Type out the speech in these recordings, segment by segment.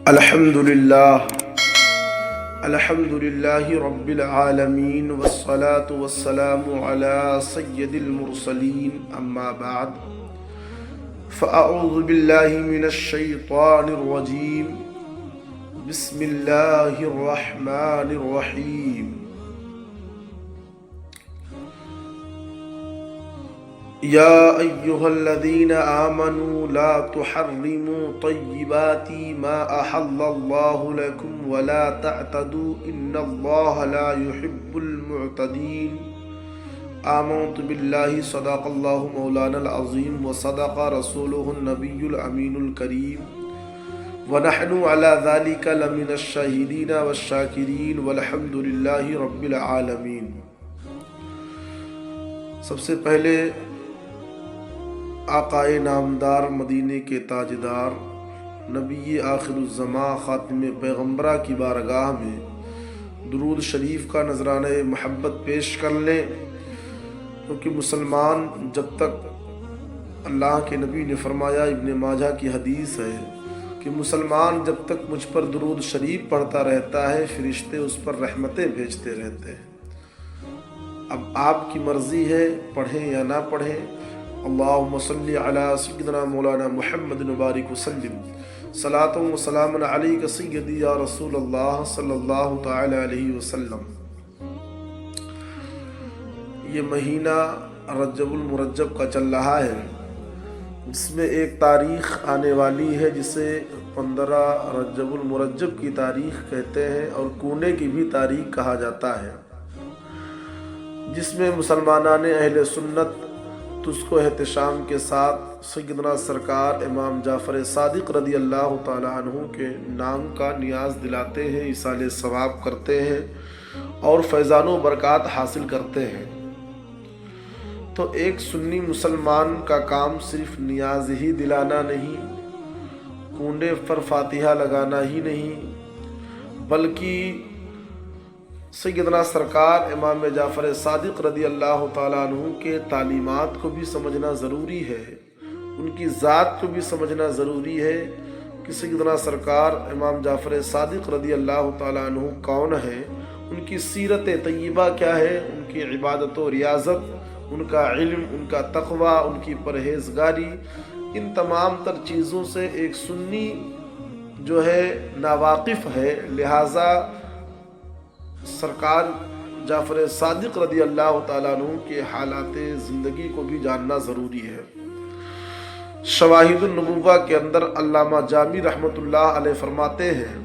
الحمدللہ رب العالمین والصلاة والسلام علی سید المرسلین اما بعد فاعوذ باللہ من الشیطان الرجیم بسم اللہ الرحمن الرحیم یا ایہا الذین آمنوا لا تحرموا طیبات ما احل اللہ لکم ولا تعتدوا ان اللہ لا يحب المعتدین آمنت باللہ صدق اللہ مولانا العظیم وصدق رسولہ النبی الامین الکریم ونحن على ذلك لمن الشاہدین والشاکرین والحمد للہ رب العالمین۔ سب سے پہلے آقائے نامدار مدینے کے تاجدار نبی آخر الزماں خاتم پیغمبرہ کی بارگاہ میں درود شریف کا نذرانہ محبت پیش کر لیں، کیونکہ مسلمان جب تک اللہ کے نبی نے فرمایا، ابن ماجہ کی حدیث ہے کہ مسلمان جب تک مجھ پر درود شریف پڑھتا رہتا ہے فرشتے اس پر رحمتیں بھیجتے رہتے ہیں۔ اب آپ کی مرضی ہے پڑھیں یا نہ پڑھیں۔ اللہم صلی علی سیدنا مولانا محمد مبارک وسلم صلاۃ و سلام علیک سیدی یا رسول اللہ صلی اللہ تعالی علیہ وسلم۔ یہ مہینہ رجب المرجب کا چل رہا ہے، جس میں ایک تاریخ آنے والی ہے جسے 15 رجب المرجب کی تاریخ کہتے ہیں اور کونے کی بھی تاریخ کہا جاتا ہے، جس میں مسلمانان اہل سنت اس کو احتشام کے ساتھ سیدنا سرکار امام جعفر صادق رضی اللہ تعالی عنہ کے نام کا نیاز دلاتے ہیں، ایصال ثواب کرتے ہیں اور فیضان و برکات حاصل کرتے ہیں۔ تو ایک سنی مسلمان کا کام صرف نیاز ہی دلانا نہیں، کونڈے پر فاتحہ لگانا ہی نہیں، بلکہ سیدنا سرکار امام جعفر صادق رضی اللہ تعالیٰ عنہ کے تعلیمات کو بھی سمجھنا ضروری ہے، ان کی ذات کو بھی سمجھنا ضروری ہے کہ سیدنا سرکار امام جعفر صادق رضی اللہ تعالیٰ عنہ کون ہے، ان کی سیرت طیبہ کیا ہے، ان کی عبادت و ریاضت، ان کا علم، ان کا تقوی، ان کی پرہیزگاری، ان تمام تر چیزوں سے ایک سنی جو ہے ناواقف ہے، لہٰذا سرکار جعفر صادق رضی اللہ تعالیٰ عنہ کے حالات زندگی کو بھی جاننا ضروری ہے۔ شواہد النبوہ کے اندر علامہ جامی رحمۃ اللہ علیہ فرماتے ہیں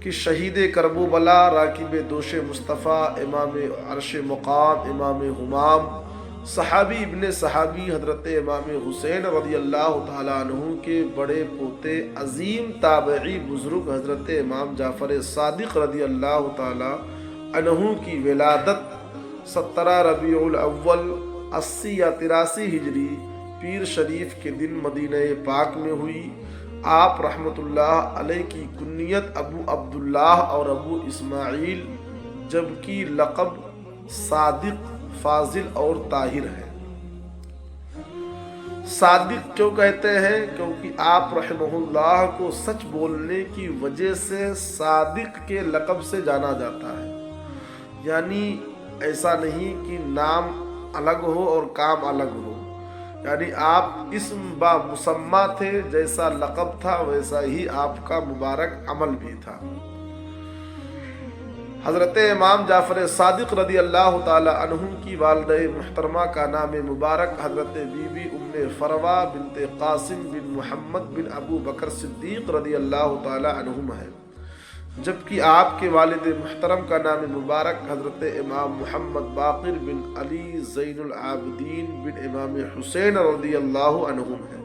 کہ شہید کربلا، راکب دوش مصطفیٰ، امام عرش مقام، امام ہمام، صحابی ابن صحابی حضرت امام حسین رضی اللہ تعالیٰ عنہ کے بڑے پوتے عظیم تابعی بزرگ حضرت امام جعفر صادق رضی اللہ تعالیٰ عنہ کی ولادت 17 ربیع الاول 80 یا 83 ہجری پیر شریف کے دن مدینہ پاک میں ہوئی۔ آپ رحمت اللہ علیہ کی کنیت ابو عبداللہ اور ابو اسماعیل، جبکہ لقب صادق، فاضل اور طاہر ہے۔ صادق کیوں کہتے ہیں؟ کیونکہ آپ رحمہ اللہ کو سچ بولنے کی وجہ سے صادق کے لقب سے جانا جاتا ہے، یعنی ایسا نہیں کہ نام الگ ہو اور کام الگ ہو، یعنی آپ اسم با مسمہ تھے، جیسا لقب تھا ویسا ہی آپ کا مبارک عمل بھی تھا۔ حضرت امام جعفر صادق رضی اللہ تعالی عنہ کی والدہ محترمہ کا نام مبارک حضرت بی بی ام فروہ بنت قاسم بن محمد بن ابو بکر صدیق رضی اللہ تعالی عنہم ہے، جبکہ آپ کے والد محترم کا نام مبارک حضرت امام محمد باقر بن علی زین العابدین بن امام حسین رضی اللہ عنہم ہے،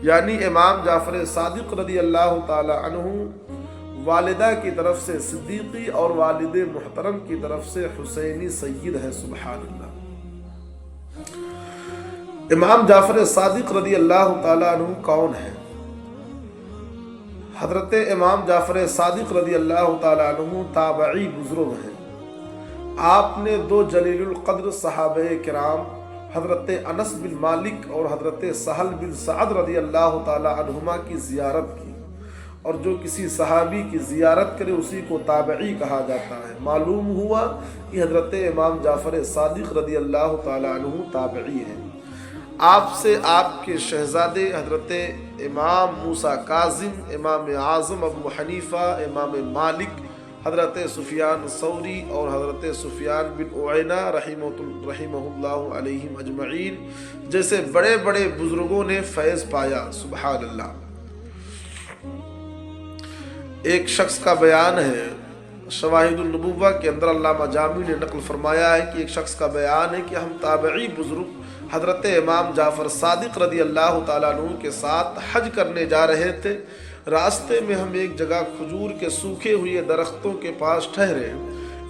یعنی امام جعفر صادق رضی اللہ تعالی عنہ والدہ کی طرف سے صدیقی اور والد محترم کی طرف سے حسینی سید ہے۔ سبحان اللہ۔ امام جعفر صادق رضی اللہ تعالی عنہ کون ہے؟ حضرت امام جعفر صادق رضی اللہ تعالی عنہ تابعی بزرگ ہیں۔ آپ نے 2 جلیل القدر صحابہ کرام حضرت انس بن مالک اور حضرت سہل بن سعد رضی اللہ تعالی عنہما کی زیارت کی اور جو کسی صحابی کی زیارت کرے اسی کو تابعی کہا جاتا ہے۔ معلوم ہوا کہ حضرت امام جعفر صادق رضی اللہ تعالیٰ عنہ تابعی ہیں۔ آپ سے آپ کے شہزادے حضرت امام موسیٰ کاظم، امام اعظم ابو حنیفہ، امام مالک، حضرت سفیان ثوری اور حضرت سفیان بن عیینہ رحمہ اللہ علیہم اجمعین جیسے بڑے بڑے بزرگوں نے فیض پایا۔ سبحان اللہ۔ ایک شخص کا بیان ہے شواہد النبوہ کے اندر، علامہ جامی نے نقل فرمایا ہے کہ ایک شخص کا بیان ہے کہ ہم تابعی بزرگ حضرت امام جعفر صادق رضی اللہ تعالیٰ عنہ کے ساتھ حج کرنے جا رہے تھے۔ راستے میں ہم ایک جگہ کھجور کے سوکھے ہوئے درختوں کے پاس ٹھہرے۔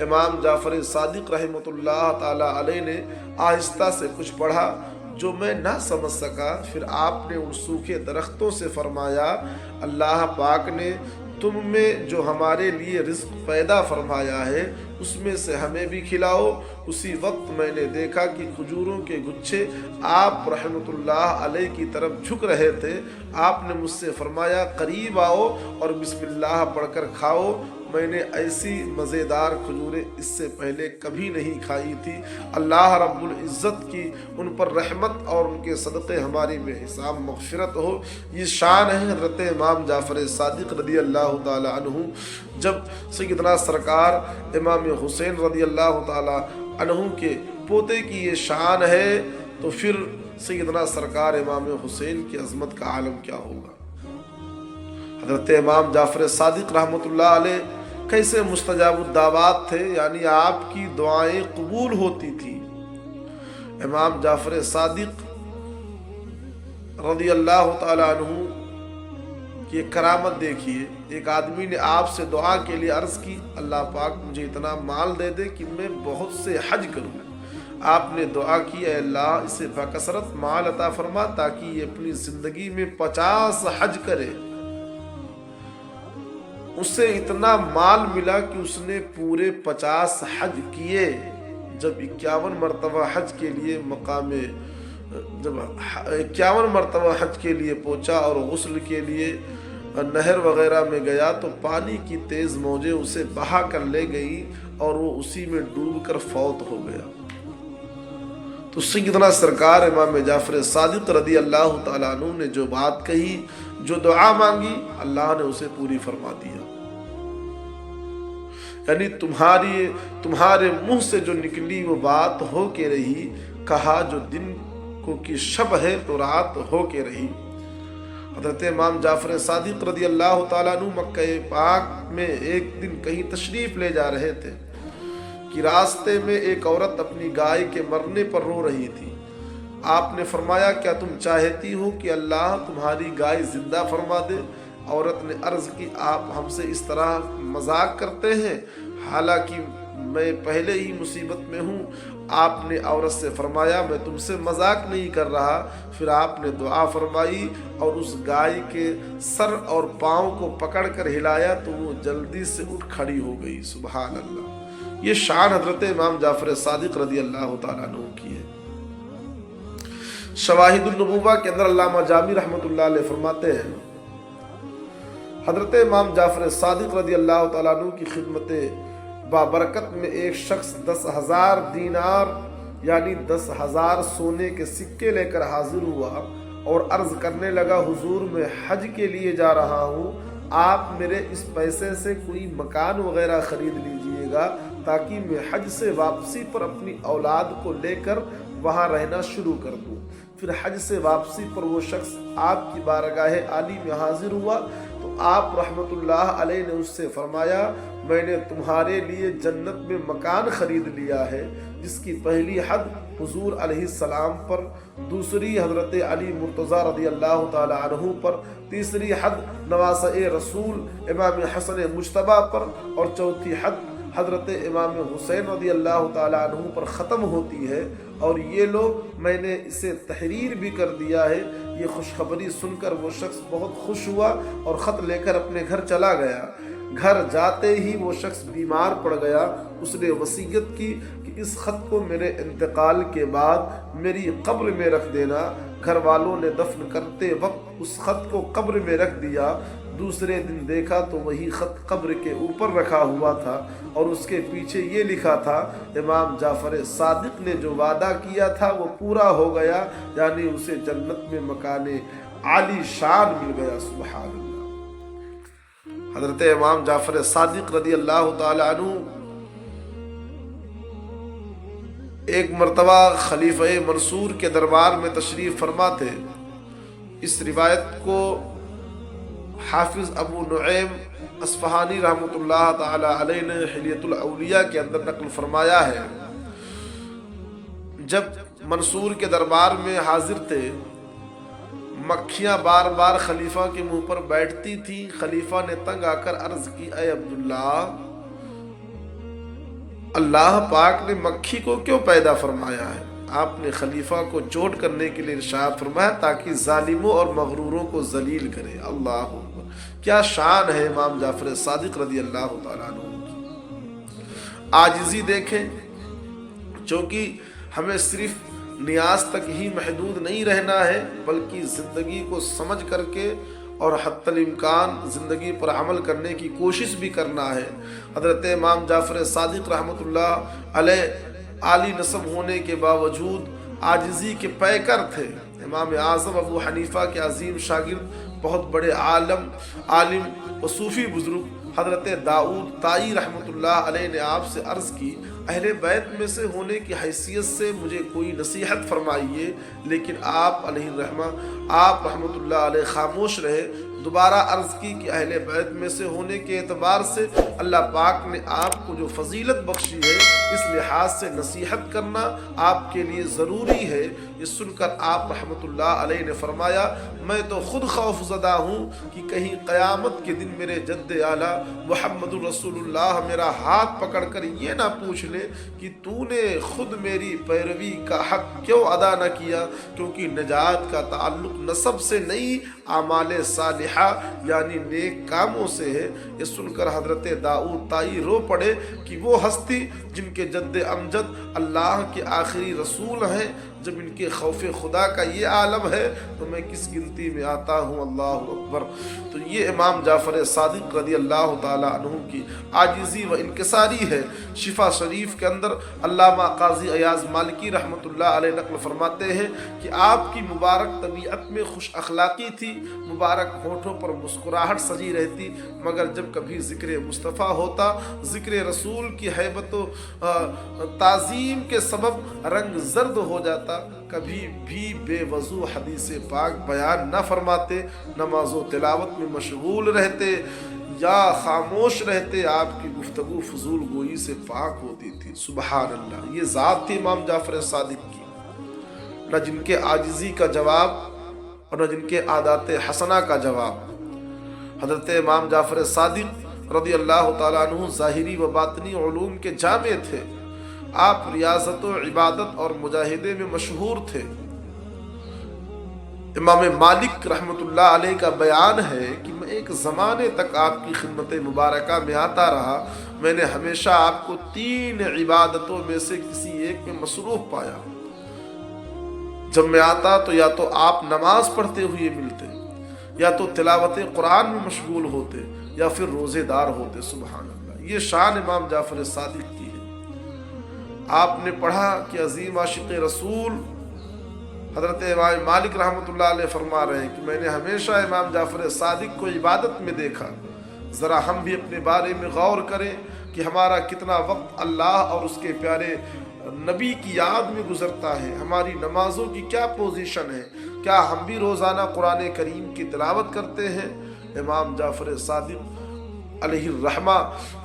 امام جعفر صادق رحمۃ اللہ تعالیٰ علیہ نے آہستہ سے کچھ پڑھا جو میں نہ سمجھ سکا۔ پھر آپ نے ان سوکھے درختوں سے فرمایا، اللہ پاک نے تم میں جو ہمارے لیے رزق پیدا فرمایا ہے اس میں سے ہمیں بھی کھلاؤ۔ اسی وقت میں نے دیکھا کہ کھجوروں کے گچھے آپ رحمۃ اللہ علیہ کی طرف جھک رہے تھے۔ آپ نے مجھ سے فرمایا، قریب آؤ اور بسم اللہ پڑھ کر کھاؤ۔ میں نے ایسی مزیدار کھجوریں اس سے پہلے کبھی نہیں کھائی تھی۔ اللہ رب العزت کی ان پر رحمت اور ان کے صدقے ہماری بے حساب مغفرت ہو۔ یہ شان ہے حضرت امام جعفر صادق رضی اللہ تعالی عنہ۔ جب سیدنا سرکار امام حسین رضی اللہ تعالی عنہ کے پوتے کی یہ شان ہے تو پھر سیدنا سرکار امام حسین کی عظمت کا عالم کیا ہوگا۔ حضرت امام جعفر صادق رحمۃ اللہ علیہ کیسے مستجاب الدعوات تھے، یعنی آپ کی دعائیں قبول ہوتی تھی۔ امام جعفر صادق رضی اللہ تعالی عنہ کی ایک کرامت دیکھیے۔ ایک آدمی نے آپ سے دعا کے لیے عرض کی، اللہ پاک مجھے اتنا مال دے دے کہ میں بہت سے حج کروں۔ آپ نے دعا کی، اے اللہ اسے بکثرت مال عطا فرما تاکہ یہ اپنی زندگی میں 50 حج کرے۔ اسے اتنا مال ملا کہ اس نے پورے 50 حج کیے۔ جب 51 مرتبہ حج کے لیے جب 51 مرتبہ حج کے لیے پہنچا اور غسل کے لیے نہر وغیرہ میں گیا تو پانی کی تیز موجیں اسے بہا کر لے گئی اور وہ اسی میں ڈوب کر فوت ہو گیا۔ تو سیدنا سرکار امام جعفر صادق رضی اللہ تعالیٰ عنہ نے جو بات کہی، جو دعا مانگی، اللہ نے اسے پوری فرما دیا۔ یعنی تمہارے منہ سے جو نکلی وہ بات ہو کے رہی، کہا جو دن کو کی شب ہے تو رات ہو کے رہی۔ حضرت امام جعفر صادق رضی اللہ تعالیٰ عنہ مکہ پاک میں ایک دن کہیں تشریف لے جا رہے تھے کہ راستے میں ایک عورت اپنی گائے کے مرنے پر رو رہی تھی۔ آپ نے فرمایا، کیا تم چاہتی ہو کہ اللہ تمہاری گائے زندہ فرما دے؟ عورت نے عرض کی، آپ ہم سے اس طرح مذاق کرتے ہیں، حالانکہ میں پہلے ہی مصیبت میں ہوں۔ آپ نے عورت سے فرمایا، میں تم سے مذاق نہیں کر رہا۔ پھر آپ نے دعا فرمائی اور اس گائے کے سر اور پاؤں کو پکڑ کر ہلایا تو وہ جلدی سے اٹھ کھڑی ہو گئی۔ سبحان اللہ۔ یہ شان حضرت امام جعفر صادق رضی اللہ تعالیٰ عنہ کی ہے۔ شواہد النبوہ کے اندر علامہ جامی رحمۃ اللہ علیہ فرماتے ہیں، حضرت امام جعفر صادق رضی اللہ تعالیٰ عنہ کی خدمت بابرکت میں ایک شخص 10,000 دینار یعنی 10,000 سونے کے سکے لے کر حاضر ہوا اور عرض کرنے لگا، حضور میں حج کے لیے جا رہا ہوں، آپ میرے اس پیسے سے کوئی مکان وغیرہ خرید لیجئے گا تاکہ میں حج سے واپسی پر اپنی اولاد کو لے کر وہاں رہنا شروع کر دوں۔ پھر حج سے واپسی پر وہ شخص آپ کی بارگاہ عالی میں حاضر ہوا تو آپ رحمت اللہ علیہ نے اس سے فرمایا، میں نے تمہارے لیے جنت میں مکان خرید لیا ہے جس کی پہلی حد حضور علیہ السلام پر، دوسری حضرت علی مرتضیٰ رضی اللہ تعالی عنہ پر، تیسری حد نواسۂ رسول امام حسن مجتبیٰ پر اور چوتھی حد حضرت امام حسین رضی اللہ تعالی عنہ پر ختم ہوتی ہے۔ اور یہ لو میں نے اسے تحریر بھی کر دیا ہے۔ یہ خوشخبری سن کر وہ شخص بہت خوش ہوا اور خط لے کر اپنے گھر چلا گیا۔ گھر جاتے ہی وہ شخص بیمار پڑ گیا۔ اس نے وصیت کی کہ اس خط کو میرے انتقال کے بعد میری قبر میں رکھ دینا۔ گھر والوں نے دفن کرتے وقت اس خط کو قبر میں رکھ دیا۔ دوسرے دن دیکھا تو وہی خط قبر کے اوپر رکھا ہوا تھا اور اس کے پیچھے یہ لکھا تھا امام جعفر صادق نے جو وعدہ کیا تھا وہ پورا ہو گیا، یعنی اسے جنت میں مکان عالی شان مل گیا۔ سبحان اللہ۔ حضرت امام جعفر صادق رضی اللہ تعالی عنہ ایک مرتبہ خلیفہ منصور کے دربار میں تشریف فرما تھے۔ اس روایت کو حافظ ابو نعیم اصفہانی رحمۃ اللہ تعالی علیہ نے حلیۃ الاولیاء کے اندر نقل فرمایا ہے۔ جب منصور کے دربار میں حاضر تھے، مکھیاں بار بار خلیفہ کے منہ پر بیٹھتی تھیں۔ خلیفہ نے تنگ آ کر عرض کی، اے عبداللہ، اللہ پاک نے مکھی کو کیوں پیدا فرمایا ہے؟ آپ نے خلیفہ کو چوٹ کرنے کے لیے ارشاد فرمایا تاکہ ظالموں اور مغروروں کو ذلیل کرے۔ اللہ اکبر! کیا شان ہے امام جعفر صادق رضی اللہ تعالیٰ عنہ کی۔ عاجزی دیکھیں، چونکہ ہمیں صرف نیاز تک ہی محدود نہیں رہنا ہے، بلکہ زندگی کو سمجھ کر کے اور حتی الامکان زندگی پر عمل کرنے کی کوشش بھی کرنا ہے۔ حضرت امام جعفر صادق رحمۃ اللہ علیہ عالی نسب ہونے کے باوجود عاجزی کے پیکر تھے۔ امام اعظم ابو حنیفہ کے عظیم شاگرد، بہت بڑے عالم و صوفی بزرگ حضرت داؤد طائی رحمۃ اللہ علیہ نے آپ سے عرض کی، اہل بیت میں سے ہونے کی حیثیت سے مجھے کوئی نصیحت فرمائیے، لیکن آپ علیہ الرحمہ آپ رحمۃ اللہ علیہ خاموش رہے۔ دوبارہ عرض کی کہ اہل بیت میں سے ہونے کے اعتبار سے اللہ پاک نے آپ کو جو فضیلت بخشی ہے، اس لحاظ سے نصیحت کرنا آپ کے لیے ضروری ہے۔ یہ سن کر آپ رحمۃ اللہ علیہ نے فرمایا، میں تو خود خوف زدہ ہوں کہ کہیں قیامت کے دن میرے جد اعلیٰ محمد رسول اللہ میرا ہاتھ پکڑ کر یہ نہ پوچھ لے کہ تو نے خود میری پیروی کا حق کیوں ادا نہ کیا، کیونکہ نجات کا تعلق نسب سے نہیں، اعمال صالحہ یعنی نیک کاموں سے ہے۔ یہ سن کر حضرت داؤد طائی رو پڑے کہ وہ ہستی جن کے جد امجد اللہ کے آخری رسول ہیں، جب ان کے خوف خدا کا یہ عالم ہے تو میں کس گنتی میں آتا ہوں۔ اللہ اکبر! تو یہ امام جعفر صادق رضی اللہ تعالی عنہ کی عاجزی و انکساری ہے۔ شفا شریف کے اندر علامہ قاضی ایاز مالکی رحمۃ اللہ علیہ نقل فرماتے ہیں کہ آپ کی مبارک طبیعت میں خوش اخلاقی تھی، مبارک ہونٹوں پر مسکراہٹ سجی رہتی، مگر جب کبھی ذکر مصطفیٰ ہوتا، ذکر رسول کی ہیبت و تعظیم کے سبب رنگ زرد ہو جاتا، کبھی بھی بے وضو حدیث پاک بیان نہ فرماتے، نماز و تلاوت میں مشغول رہتے یا خاموش رہتے، آپ کی گفتگو فضول گوئی سے پاک ہوتی تھی۔ سبحان اللہ! یہ ذات تھی امام جعفر صادق کی، نہ جن کے عاجزی کا جواب اور نہ جن کے عادات حسنہ کا جواب۔ حضرت امام جعفر صادق رضی اللہ تعالیٰ عنہ ظاہری و باطنی علوم کے جامع تھے۔ آپ ریاضت و عبادت اور مجاہدے میں مشہور تھے۔ امام مالک رحمۃ اللہ علیہ کا بیان ہے کہ میں ایک زمانے تک آپ کی خدمت مبارکہ میں آتا رہا، میں نے ہمیشہ آپ کو 3 عبادتوں میں سے کسی ایک میں مصروف پایا۔ جب میں آتا تو یا تو آپ نماز پڑھتے ہوئے ملتے، یا تو تلاوت قرآن میں مشغول ہوتے، یا پھر روزے دار ہوتے۔ سبحان اللہ! یہ شان امام جعفر صادق کی ہے۔ آپ نے پڑھا کہ عظیم عاشق رسول حضرت امام مالک رحمۃ اللہ علیہ فرما رہے ہیں کہ میں نے ہمیشہ امام جعفر صادق کو عبادت میں دیکھا۔ ذرا ہم بھی اپنے بارے میں غور کریں کہ ہمارا کتنا وقت اللہ اور اس کے پیارے نبی کی یاد میں گزرتا ہے، ہماری نمازوں کی کیا پوزیشن ہے، کیا ہم بھی روزانہ قرآن کریم کی تلاوت کرتے ہیں؟ امام جعفر صادق علیہ الرحمہ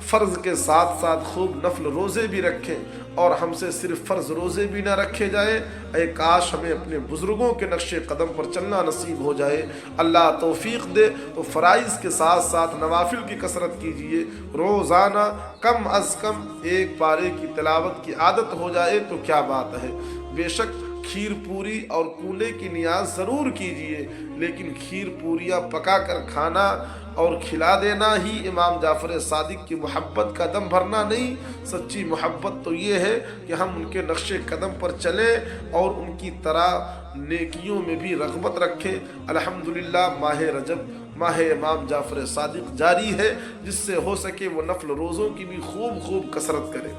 فرض کے ساتھ ساتھ خوب نفل روزے بھی رکھیں، اور ہم سے صرف فرض روزے بھی نہ رکھے جائیں۔ اے کاش ہمیں اپنے بزرگوں کے نقش قدم پر چلنا نصیب ہو جائے۔ اللہ توفیق دے تو فرائض کے ساتھ ساتھ نوافل کی کثرت کیجیے، روزانہ کم از کم 1 پارے کی تلاوت کی عادت ہو جائے تو کیا بات ہے۔ بے شک کھیر پوری اور کولے کی نیاز ضرور کیجیے، لیکن کھیر پوریاں پکا کر کھانا اور کھلا دینا ہی امام جعفر صادق کی محبت کا دم بھرنا نہیں۔ سچی محبت تو یہ ہے کہ ہم ان کے نقش قدم پر چلیں اور ان کی طرح نیکیوں میں بھی رغبت رکھیں۔ الحمدللہ ماہ رجب ماہ امام جعفر صادق جاری ہے، جس سے ہو سکے وہ نفل روزوں کی بھی خوب کثرت کرے،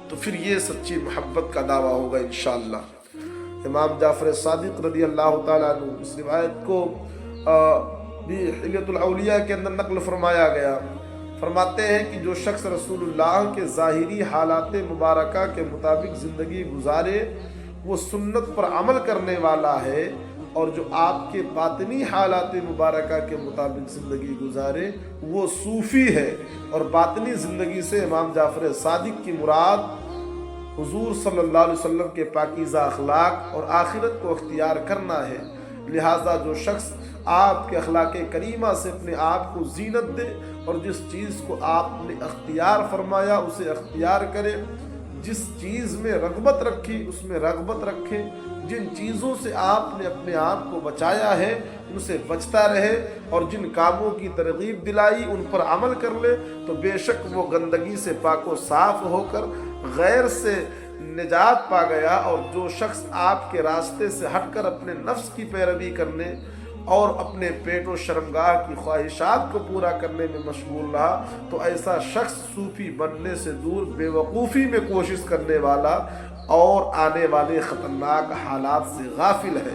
تو پھر یہ سچی محبت کا دعویٰ ہوگا انشاءاللہ۔ امام جعفر صادق رضی اللہ تعالیٰ عنہ، اس روایت کو بھی حلیۃ الاولیاء کے اندر نقل فرمایا گیا، فرماتے ہیں کہ جو شخص رسول اللہ کے ظاہری حالات مبارکہ کے مطابق زندگی گزارے وہ سنت پر عمل کرنے والا ہے، اور جو آپ کے باطنی حالات مبارکہ کے مطابق زندگی گزارے وہ صوفی ہے۔ اور باطنی زندگی سے امام جعفر صادق کی مراد حضور صلی اللہ علیہ وسلم کے پاکیزہ اخلاق اور آخرت کو اختیار کرنا ہے۔ لہٰذا جو شخص آپ کے اخلاق کریمہ سے اپنے آپ کو زینت دے اور جس چیز کو آپ نے اختیار فرمایا اسے اختیار کرے، جس چیز میں رغبت رکھی اس میں رغبت رکھے، جن چیزوں سے آپ نے اپنے آپ کو بچایا ہے ان سے بچتا رہے، اور جن کاموں کی ترغیب دلائی ان پر عمل کر لے، تو بے شک وہ گندگی سے پاک و صاف ہو کر غیر سے نجات پا گیا۔ اور جو شخص آپ کے راستے سے ہٹ کر اپنے نفس کی پیروی کرنے اور اپنے پیٹ و شرمگاہ کی خواہشات کو پورا کرنے میں مشغول رہا، تو ایسا شخص صوفی بننے سے دور بے وقوفی میں کوشش کرنے والا اور آنے والے خطرناک حالات سے غافل ہے۔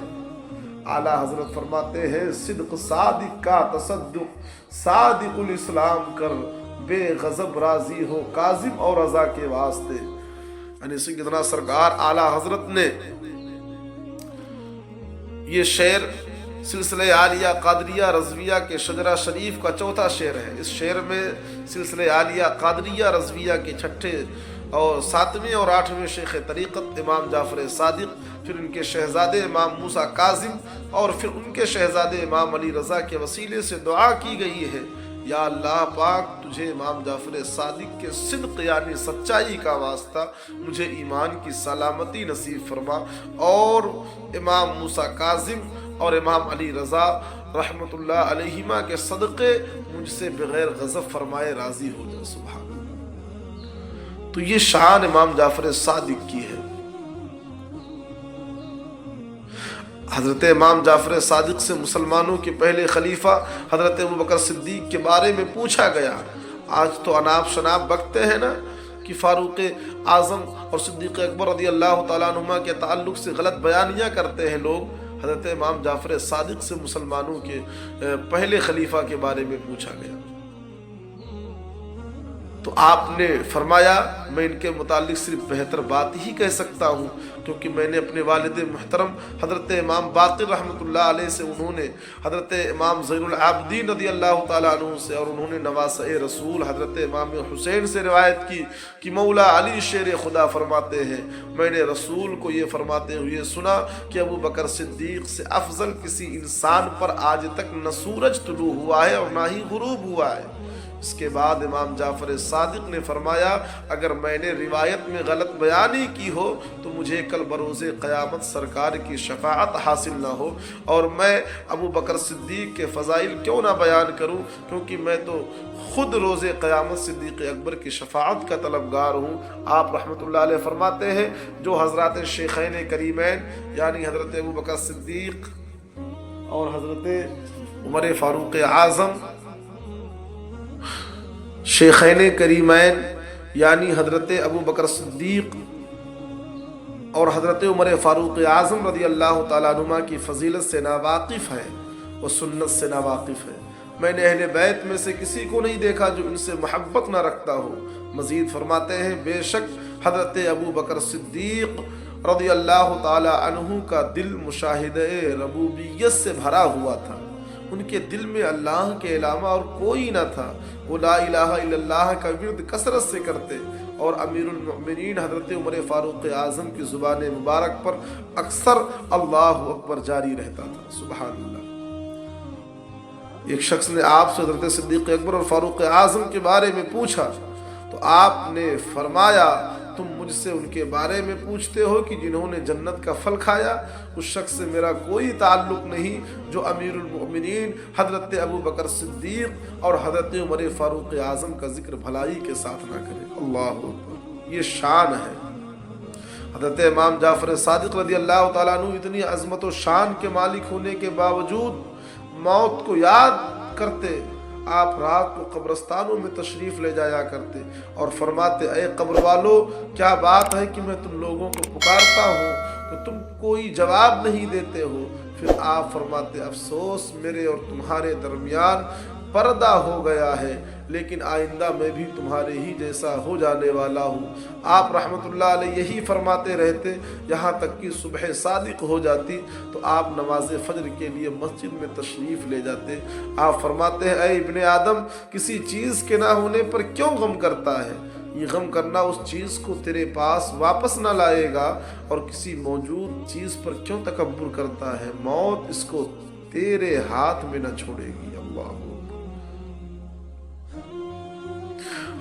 اعلیٰ حضرت فرماتے ہیں صدق صادق کا تصدق صادق الاسلام کر، بے غضب راضی ہو کاظم اور رضا کے واسطے۔ یعنی سیدنا سرکار اعلیٰ حضرت نے یہ شعر سلسلہ عالیہ قادریہ رضویہ کے شجرہ شریف کا چوتھا شعر ہے۔ اس شعر میں سلسلہ عالیہ قادریہ رضویہ کے چھٹے اور ساتویں اور آٹھویں شیخ طریقت امام جعفر صادق، پھر ان کے شہزادے امام موسیٰ کاظم اور پھر ان کے شہزادے امام علی رضا کے وسیلے سے دعا کی گئی ہے، یا اللہ پاک تجھے امام جعفر صادق کے صدق یعنی سچائی کا واسطہ مجھے ایمان کی سلامتی نصیب فرما، اور امام موسیٰ کاظم اور امام علی رضا رحمت اللہ علیہما کے صدقے مجھ سے بغیر غضب فرمائے راضی ہو جا۔ سبحان اللہ۔ تو یہ شان امام جعفر صادق کی ہے۔ حضرت امام جعفر صادق سے مسلمانوں کے پہلے خلیفہ حضرت ابوبکر صدیق کے بارے میں پوچھا گیا۔ آج تو اناپ شناپ بکتے ہیں نا کہ فاروق اعظم اور صدیق اکبر رضی اللہ تعالیٰ عنہما کے تعلق سے غلط بیانیاں کرتے ہیں لوگ۔ حضرت امام جعفر صادق سے مسلمانوں کے پہلے خلیفہ کے بارے میں پوچھا گیا تو آپ نے فرمایا میں ان کے متعلق صرف بہتر بات ہی کہہ سکتا ہوں، کیونکہ میں نے اپنے والد محترم حضرت امام باقر رحمۃ اللہ علیہ سے، انہوں نے حضرت امام زین العابدین رضی اللہ تعالیٰ عنہ سے، اور انہوں نے نواسۂ رسول حضرت امام حسین سے روایت کی کہ مولا علی شیر خدا فرماتے ہیں میں نے رسول کو یہ فرماتے ہوئے سنا کہ ابو بکر صدیق سے افضل کسی انسان پر آج تک نہ سورج طلوع ہوا ہے اور نہ ہی غروب ہوا ہے۔ اس کے بعد امام جعفر صادق نے فرمایا اگر میں نے روایت میں غلط بیانی کی ہو تو مجھے کل بروز قیامت سرکار کی شفاعت حاصل نہ ہو، اور میں ابو بکر صدیق کے فضائل کیوں نہ بیان کروں، کیونکہ میں تو خود روز قیامت صدیق اکبر کی شفاعت کا طلبگار ہوں۔ آپ رحمۃ اللہ علیہ فرماتے ہیں جو حضرات شیخین کریمین یعنی حضرت ابو بکر صدیق اور حضرت عمر فاروق اعظم، شیخین کریمین یعنی حضرت ابو بکر صدیق اور حضرت عمر فاروق اعظم رضی اللہ تعالیٰ عنہما کی فضیلت سے ناواقف ہے، وہ سنت سے ناواقف ہے۔ میں نے اہل بیت میں سے کسی کو نہیں دیکھا جو ان سے محبت نہ رکھتا ہو۔ مزید فرماتے ہیں بے شک حضرت ابو بکر صدیق رضی اللہ تعالیٰ عنہ کا دل مشاہدہ ربوبیت سے بھرا ہوا تھا، ان کے دل میں اللہ کے علاوہ اور کوئی نہ تھا۔ وہ لا الہ الا اللہ کا ورد کثرت سے کرتے، اور امیر المؤمنین حضرت عمر فاروق اعظم کی زبان مبارک پر اکثر اللہ اکبر جاری رہتا تھا۔ سبحان اللہ۔ ایک شخص نے آپ سے حضرت صدیق اکبر اور فاروق اعظم کے بارے میں پوچھا تو آپ نے فرمایا تم مجھ سے ان کے بارے میں پوچھتے ہو کہ جنہوں نے جنت کا پھل کھایا، اس شخص سے میرا کوئی تعلق نہیں جو امیر المؤمنین حضرت ابو بکر صدیق اور حضرت عمر فاروق اعظم کا ذکر بھلائی کے ساتھ نہ کرے۔ اللہ اکبر، یہ شان ہے۔ حضرت امام جعفر صادق رضی اللہ تعالیٰ عنہ اتنی عظمت و شان کے مالک ہونے کے باوجود موت کو یاد کرتے آپ رات کو قبرستانوں میں تشریف لے جایا کرتے اور فرماتے اے قبر والو کیا بات ہے کہ میں تم لوگوں کو پکارتا ہوں تو تم کوئی جواب نہیں دیتے ہو؟ پھر آپ فرماتے افسوس میرے اور تمہارے درمیان پردہ ہو گیا ہے، لیکن آئندہ میں بھی تمہارے ہی جیسا ہو جانے والا ہوں۔ آپ رحمت اللہ علیہ یہی فرماتے رہتے یہاں تک کہ صبح صادق ہو جاتی تو آپ نماز فجر کے لیے مسجد میں تشریف لے جاتے۔ آپ فرماتے ہیں اے ابن آدم کسی چیز کے نہ ہونے پر کیوں غم کرتا ہے؟ یہ غم کرنا اس چیز کو تیرے پاس واپس نہ لائے گا، اور کسی موجود چیز پر کیوں تکبر کرتا ہے؟ موت اس کو تیرے ہاتھ میں نہ چھوڑے گی۔ اللہ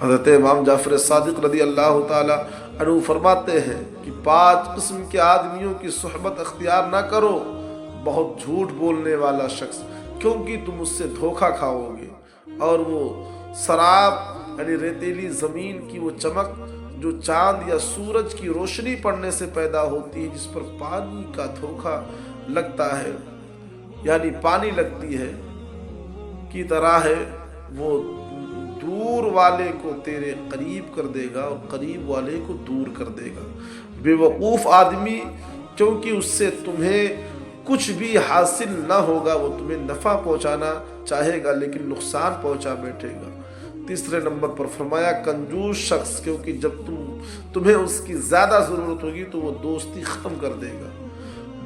حضرت امام جعفر صادق رضی اللہ تعالی عنہ فرماتے ہیں کہ 5 قسم کے آدمیوں کی صحبت اختیار نہ کرو۔ بہت جھوٹ بولنے والا شخص، کیونکہ تم اس سے دھوکہ کھاؤ گے، اور وہ سراب یعنی ریتیلی زمین کی وہ چمک جو چاند یا سورج کی روشنی پڑنے سے پیدا ہوتی ہے، جس پر پانی کا دھوکہ لگتا ہے یعنی پانی لگتی ہے کی طرح ہے، وہ دور والے کو تیرے قریب کر دے گا اور قریب والے کو دور کر دے گا۔ بے وقوف آدمی، کیونکہ اس سے تمہیں کچھ بھی حاصل نہ ہوگا، وہ تمہیں نفع پہنچانا چاہے گا لیکن نقصان پہنچا بیٹھے گا۔ تیسرے نمبر پر فرمایا کنجوس شخص، کیونکہ جب تمہیں اس کی زیادہ ضرورت ہوگی تو وہ دوستی ختم کر دے گا۔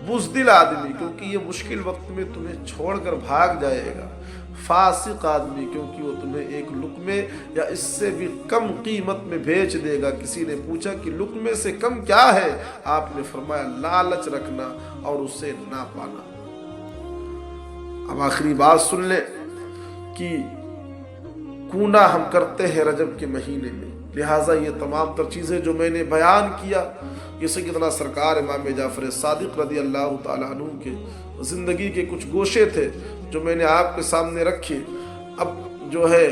بزدل آدمی، کیونکہ یہ مشکل وقت میں تمہیں چھوڑ کر بھاگ جائے گا۔ فاسق آدمی، کیونکہ وہ تمہیں ایک لقمے یا اس سے بھی کم قیمت میں بیچ دے گا۔ کسی نے پوچھا کہ لقمے سے کم کیا ہے؟ آپ نے فرمایا لالچ رکھنا اور اسے نہ پانا۔ اب آخری بات سن لیں کہ کونا ہم کرتے ہیں رجب کے مہینے میں، لہٰذا یہ تمام تر چیزیں جو میں نے بیان کیا یہ سیدنا سرکار امام جعفر صادق رضی اللہ تعالیٰ عنہ کے زندگی کے کچھ گوشے تھے جو میں نے آپ کے سامنے رکھے۔ اب جو ہے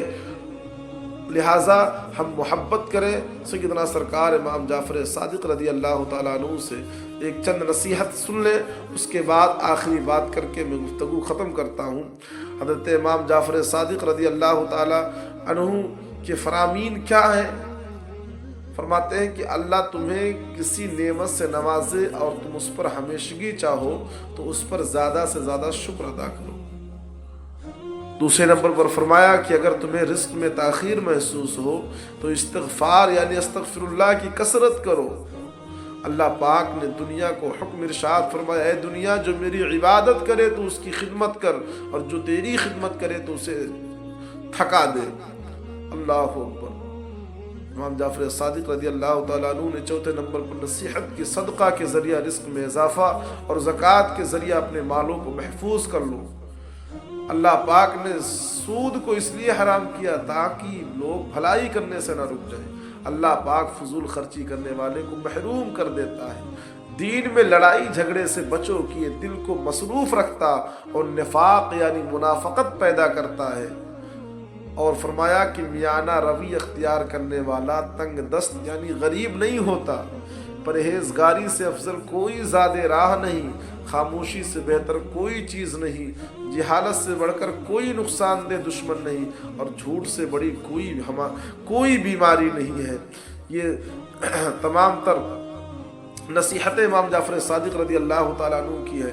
لہٰذا ہم محبت کریں سیدنا سرکار امام جعفر صادق رضی اللہ تعالیٰ عنہ سے۔ ایک چند نصیحت سن لیں، اس کے بعد آخری بات کر کے میں گفتگو ختم کرتا ہوں۔ حضرت امام جعفر صادق رضی اللہ تعالیٰ عنہ کے فرامین کیا ہیں؟ فرماتے ہیں کہ اللہ تمہیں کسی نعمت سے نوازے اور تم اس پر ہمیشگی چاہو تو اس پر زیادہ سے زیادہ شکر ادا کرو۔ دوسرے نمبر پر فرمایا کہ اگر تمہیں رزق میں تاخیر محسوس ہو تو استغفار یعنی استغفر اللہ کی کثرت کرو۔ اللہ پاک نے دنیا کو حکم ارشاد فرمایا اے دنیا جو میری عبادت کرے تو اس کی خدمت کر، اور جو تیری خدمت کرے تو اسے تھکا دے۔ اللہ اکبر۔ امام جعفر صادق رضی اللہ تعالیٰ عنہ نے چوتھے نمبر پر نصیحت کی صدقہ کے ذریعہ رزق میں اضافہ اور زکوٰۃ کے ذریعہ اپنے مالوں کو محفوظ کر لو۔ اللہ پاک نے سود کو اس لیے حرام کیا تاکہ لوگ بھلائی کرنے سے نہ رک جائیں۔ اللہ پاک فضول خرچی کرنے والے کو محروم کر دیتا ہے۔ دین میں لڑائی جھگڑے سے بچو کہ یہ دل کو مصروف رکھتا اور نفاق یعنی منافقت پیدا کرتا ہے۔ اور فرمایا کہ میانہ روی اختیار کرنے والا تنگ دست یعنی غریب نہیں ہوتا۔ پرہیزگاری سے افضل کوئی زیادہ راہ نہیں، خاموشی سے بہتر کوئی چیز نہیں، جہالت سے بڑھ کر کوئی نقصان دہ دشمن نہیں، اور جھوٹ سے بڑی کوئی بیماری نہیں ہے۔ یہ تمام تر نصیحت امام جعفر صادق رضی اللہ تعالیٰ عنہ کی ہے،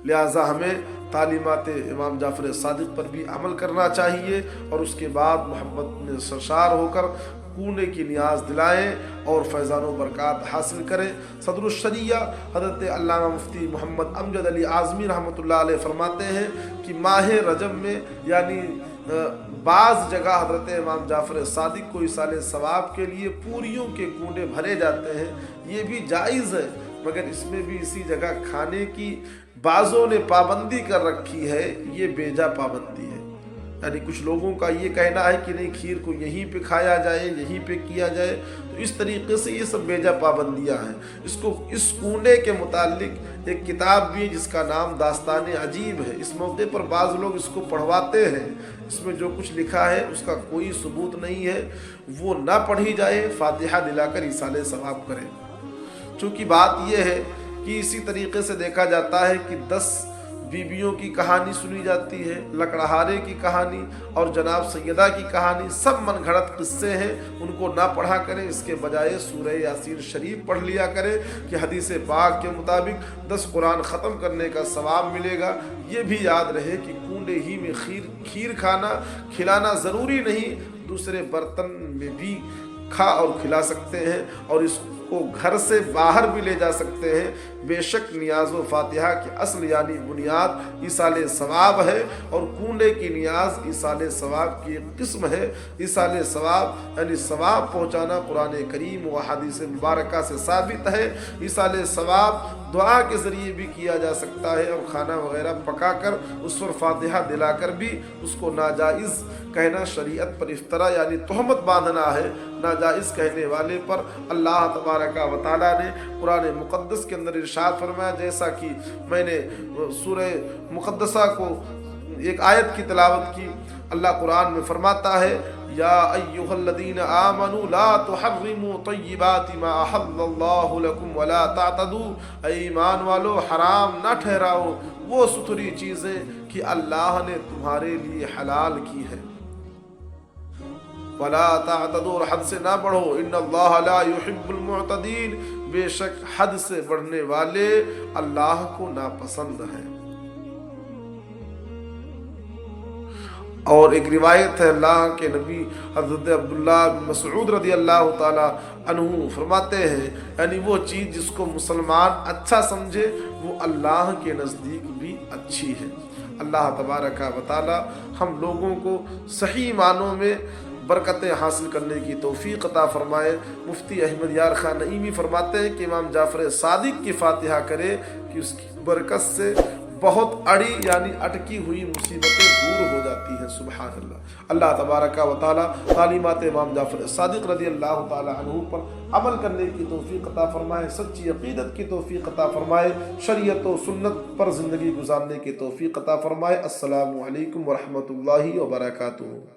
لہٰذا ہمیں تعلیمات امام جعفر صادق پر بھی عمل کرنا چاہیے، اور اس کے بعد محبت میں سرشار ہو کر کونے کی نیاز دلائیں اور فیضان و برکات حاصل کریں۔ صدر الشریعہ حضرت علامہ مفتی محمد امجد علی اعظمی رحمۃ اللہ علیہ فرماتے ہیں کہ ماہ رجب میں یعنی بعض جگہ حضرت امام جعفر صادق کو ایصال ثواب کے لیے پوریوں کے کنڈے بھرے جاتے ہیں، یہ بھی جائز ہے، مگر اس میں بھی اسی جگہ کھانے کی بعضوں نے پابندی کر رکھی ہے، یہ بیجا پابندی ہے۔ یعنی کچھ لوگوں کا یہ کہنا ہے کہ نہیں کھیر کو یہیں پہ کھایا جائے، یہیں پہ کیا جائے، تو اس طریقے سے یہ سب بیجا پابندیاں ہیں۔ اس کنڈے کے متعلق ایک کتاب بھی ہے جس کا نام داستان عجیب ہے، اس موقع پر بعض لوگ اس کو پڑھواتے ہیں، اس میں جو کچھ لکھا ہے اس کا کوئی ثبوت نہیں ہے، وہ نہ پڑھی جائے، فاتحہ دلا کر ایصال ثواب کریں۔ چونکہ بات یہ ہے کہ اسی طریقے سے دیکھا جاتا ہے کہ 10 بیویوں کی کہانی سنی جاتی ہے، لکڑہارے کی کہانی اور جناب سیدہ کی کہانی، سب من گھڑت قصے ہیں، ان کو نہ پڑھا کریں، اس کے بجائے سورہ یاسین شریف پڑھ لیا کریں کہ حدیث پاک کے مطابق 10 قرآن ختم کرنے کا ثواب ملے گا۔ یہ بھی یاد رہے کہ کنڈے ہی میں کھیر کھلانا ضروری نہیں، دوسرے برتن میں بھی کھا اور کھلا سکتے ہیں اور اس کو گھر سے باہر بھی لے جا سکتے ہیں۔ بے شک نیاز و فاتحہ کی اصل یعنی بنیاد ایصال ثواب ہے، اور کنڈے کی نیاز ایصال ثواب کی ایک قسم ہے۔ ایصال ثواب یعنی ثواب پہنچانا قرآن کریم و حدیث مبارکہ سے ثابت ہے۔ ایصال ثواب دعا کے ذریعے بھی کیا جا سکتا ہے، اور کھانا وغیرہ پکا کر اس پر فاتحہ دلا کر بھی اس کو ناجائز کہنا شریعت پر افطرا یعنی تہمت باندھنا ہے۔ ناجائز کہنے والے پر اللہ تبارک و تعالیٰ نے قرآن مقدس کے اندر ارشاد فرمایا، جیسا کہ میں نے سورہ مقدسہ کو ایک آیت کی تلاوت کی، اللہ قرآن میں فرماتا ہے یا ایھا الذین آمنوا لا تحرموا طیبات ما احل اللہ لکم ولا تعتدوا، اے ایمان والو حرام نہ ٹھہراؤ وہ ستھری چیزیں کہ اللہ نے تمہارے لیے حلال کی ہے، ولا تعتدوا اور حد سے نہ بڑھو، ان اللہ لا يحب المعتدین، بے شک حد سے بڑھنے والے اللہ کو ناپسند ہیں۔ اور ایک روایت ہے اللہ کے نبی حضرت عبداللہ بن مسعود رضی اللہ تعالی عنہ فرماتے ہیں، یعنی وہ چیز جس کو مسلمان اچھا سمجھے وہ اللہ کے نزدیک بھی اچھی ہے۔ اللہ تبارک و تعالی ہم لوگوں کو صحیح معنوں میں برکتیں حاصل کرنے کی توفیق عطا فرمائے۔ مفتی احمد یار خان نعیمی فرماتے ہیں کہ امام جعفر صادق کی فاتحہ کرے کہ اس کی برکت سے بہت اڑی یعنی اٹکی ہوئی مصیبتیں دور ہو جاتی ہیں۔ سبحان اللہ۔ اللہ تبارک و تعالی تعلیمات امام جعفر صادق رضی اللہ تعالی عنہ پر عمل کرنے کی توفیق عطا فرمائے، سچی عقیدت کی توفیق عطا فرمائے، شریعت و سنت پر زندگی گزارنے کی توفیق عطا فرمائے۔ السلام علیکم ورحمۃ اللہ وبرکاتہ۔